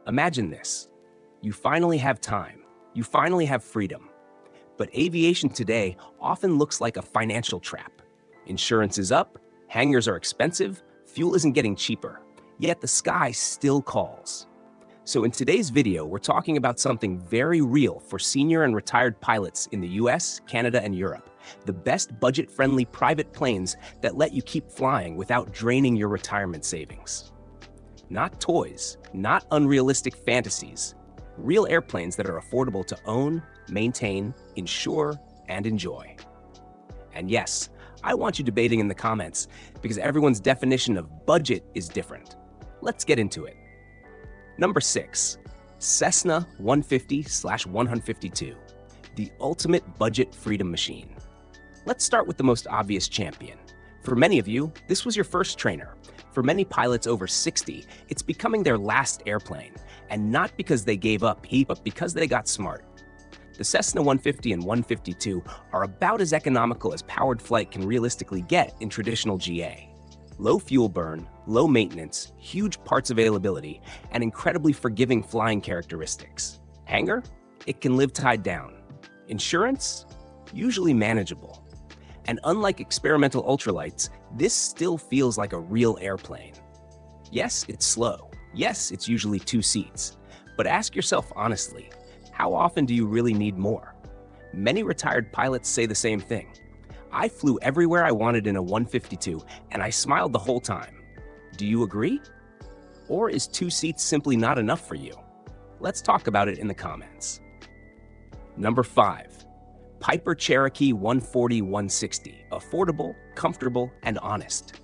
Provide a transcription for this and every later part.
Imagine this. You finally have time. You finally have freedom. But aviation today often looks like a financial trap. Insurance is up, hangars are expensive, fuel isn't getting cheaper, yet the sky still calls. So in today's video, we're talking about something very real for senior and retired pilots in the US, Canada, and Europe. The best budget-friendly private planes that let you keep flying without draining your retirement savings. Not toys, not unrealistic fantasies. Real airplanes that are affordable to own, maintain, insure, and enjoy. And yes, I want you debating in the comments because everyone's definition of budget is different. Let's get into it. Number 6, Cessna 150/152, the ultimate budget freedom machine. Let's start with the most obvious champion. For many of you, this was your first trainer. For many pilots over 60, it's becoming their last airplane, and not because they gave up, but because they got smart. The Cessna 150 and 152 are about as economical as powered flight can realistically get in traditional GA. Low fuel burn, low maintenance, huge parts availability, and incredibly forgiving flying characteristics. Hangar? It can live tied down. Insurance? Usually manageable. And unlike experimental ultralights, this still feels like a real airplane. Yes, it's slow. Yes, it's usually 2 seats. But ask yourself honestly, how often do you really need more? Many retired pilots say the same thing. I flew everywhere I wanted in a 152, and I smiled the whole time. Do you agree? Or is 2 seats simply not enough for you? Let's talk about it in the comments. Number 5, Piper Cherokee 140/160, affordable, comfortable, and honest.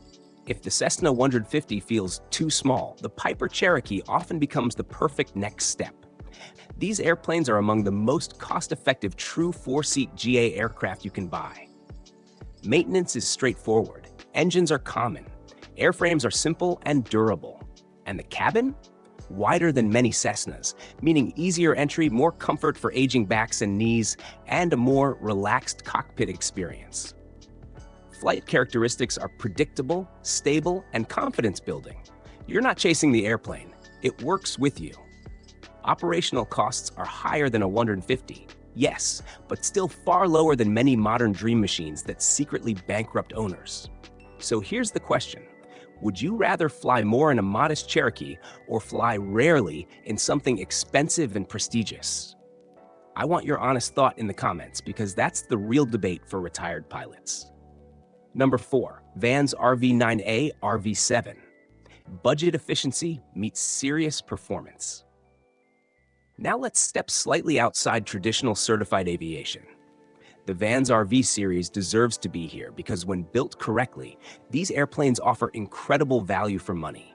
If the Cessna 150 feels too small, the Piper Cherokee often becomes the perfect next step. These airplanes are among the most cost-effective true 4-seat GA aircraft you can buy. Maintenance is straightforward, engines are common, airframes are simple and durable, and the cabin? Wider than many Cessnas, meaning easier entry, more comfort for aging backs and knees, and a more relaxed cockpit experience. Flight characteristics are predictable, stable, and confidence-building. You're not chasing the airplane, it works with you. Operational costs are higher than a 150, yes, but still far lower than many modern dream machines that secretly bankrupt owners. So here's the question. Would you rather fly more in a modest Cherokee or fly rarely in something expensive and prestigious? I want your honest thought in the comments because that's the real debate for retired pilots. Number 4, Van's RV9A RV7. Budget efficiency meets serious performance. Now let's step slightly outside traditional certified aviation. The Van's RV series deserves to be here because when built correctly, these airplanes offer incredible value for money.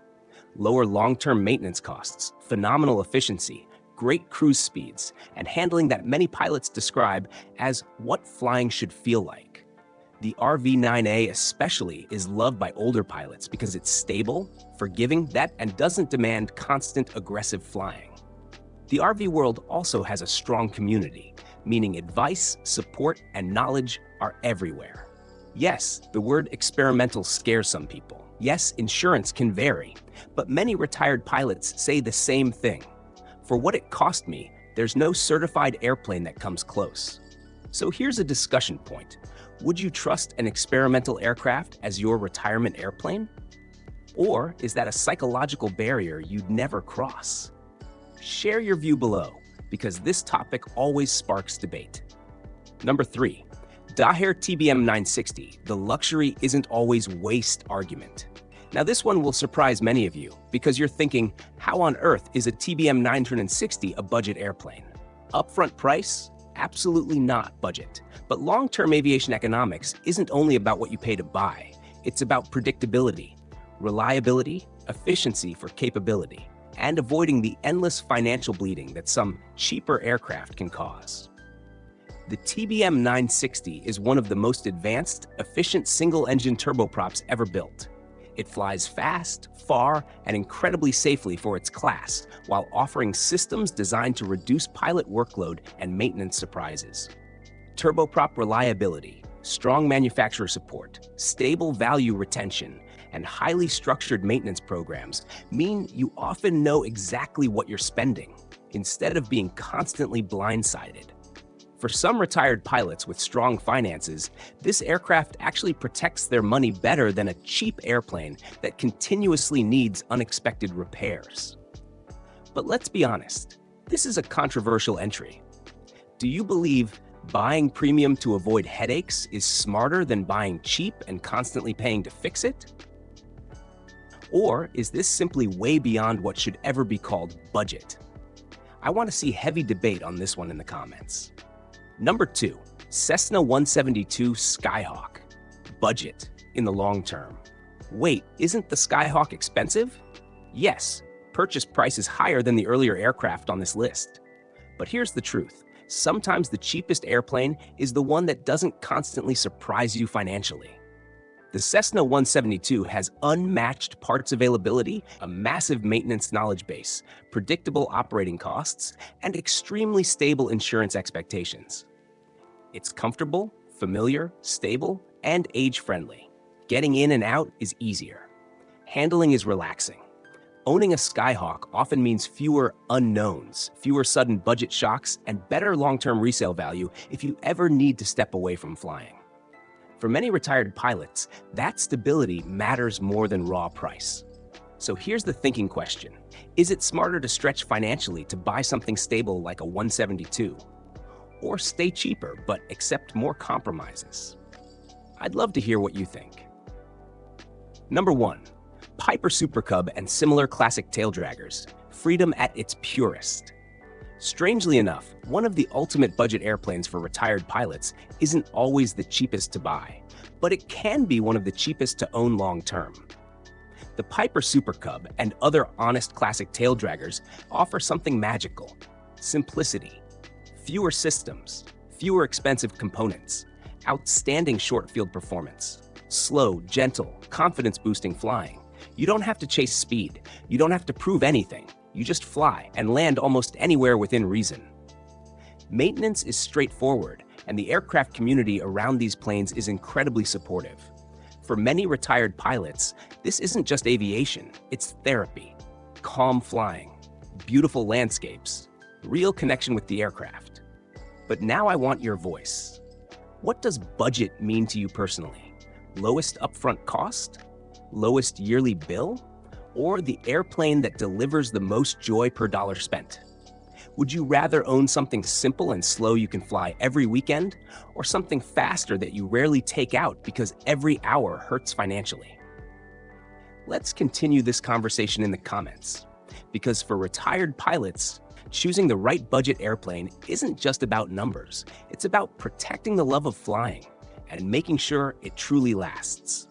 Lower long-term maintenance costs, phenomenal efficiency, great cruise speeds, and handling that many pilots describe as what flying should feel like. The RV9A especially is loved by older pilots because it's stable, forgiving, and doesn't demand constant aggressive flying. The RV world also has a strong community, meaning advice, support, and knowledge are everywhere. Yes, the word experimental scares some people. Yes, insurance can vary, but many retired pilots say the same thing. For what it cost me, there's no certified airplane that comes close. So here's a discussion point. Would you trust an experimental aircraft as your retirement airplane? Or is that a psychological barrier you'd never cross? Share your view below, because this topic always sparks debate. Number 3, Daher TBM 960, the luxury isn't always waste argument. Now this one will surprise many of you, because you're thinking, how on earth is a TBM 960 a budget airplane? Upfront price? Absolutely not budget. But long-term aviation economics isn't only about what you pay to buy. It's about predictability, reliability, efficiency for capability, and avoiding the endless financial bleeding that some cheaper aircraft can cause. The TBM 960 is one of the most advanced, efficient single-engine turboprops ever built. It flies fast, far, and incredibly safely for its class, while offering systems designed to reduce pilot workload and maintenance surprises. Turboprop reliability, strong manufacturer support, stable value retention, and highly structured maintenance programs mean you often know exactly what you're spending, instead of being constantly blindsided. For some retired pilots with strong finances, this aircraft actually protects their money better than a cheap airplane that continuously needs unexpected repairs. But let's be honest, this is a controversial entry. Do you believe buying premium to avoid headaches is smarter than buying cheap and constantly paying to fix it? Or is this simply way beyond what should ever be called budget? I want to see heavy debate on this one in the comments. Number 2, Cessna 172 Skyhawk. Budget in the long term. Wait, isn't the Skyhawk expensive? Yes, purchase price is higher than the earlier aircraft on this list. But here's the truth. Sometimes the cheapest airplane is the one that doesn't constantly surprise you financially. The Cessna 172 has unmatched parts availability, a massive maintenance knowledge base, predictable operating costs, and extremely stable insurance expectations. It's comfortable, familiar, stable, and age-friendly. Getting in and out is easier. Handling is relaxing. Owning a Skyhawk often means fewer unknowns, fewer sudden budget shocks, and better long-term resale value if you ever need to step away from flying. For many retired pilots, that stability matters more than raw price. So here's the thinking question. Is it smarter to stretch financially to buy something stable like a 172? Or stay cheaper but accept more compromises? I'd love to hear what you think. Number 1. Piper Super Cub and similar classic taildraggers. Freedom at its purest. Strangely enough, one of the ultimate budget airplanes for retired pilots isn't always the cheapest to buy, but it can be one of the cheapest to own long-term. The Piper Super Cub and other honest classic taildraggers offer something magical: simplicity, fewer systems, fewer expensive components, outstanding short-field performance, slow, gentle, confidence-boosting flying. You don't have to chase speed. You don't have to prove anything. You just fly and land almost anywhere within reason. Maintenance is straightforward, and the aircraft community around these planes is incredibly supportive. For many retired pilots, this isn't just aviation, it's therapy. Calm flying, beautiful landscapes, real connection with the aircraft. But now I want your voice. What does budget mean to you personally? Lowest upfront cost? Lowest yearly bill? Or the airplane that delivers the most joy per dollar spent? Would you rather own something simple and slow you can fly every weekend, or something faster that you rarely take out because every hour hurts financially? Let's continue this conversation in the comments, because for retired pilots, choosing the right budget airplane isn't just about numbers. It's about protecting the love of flying and making sure it truly lasts.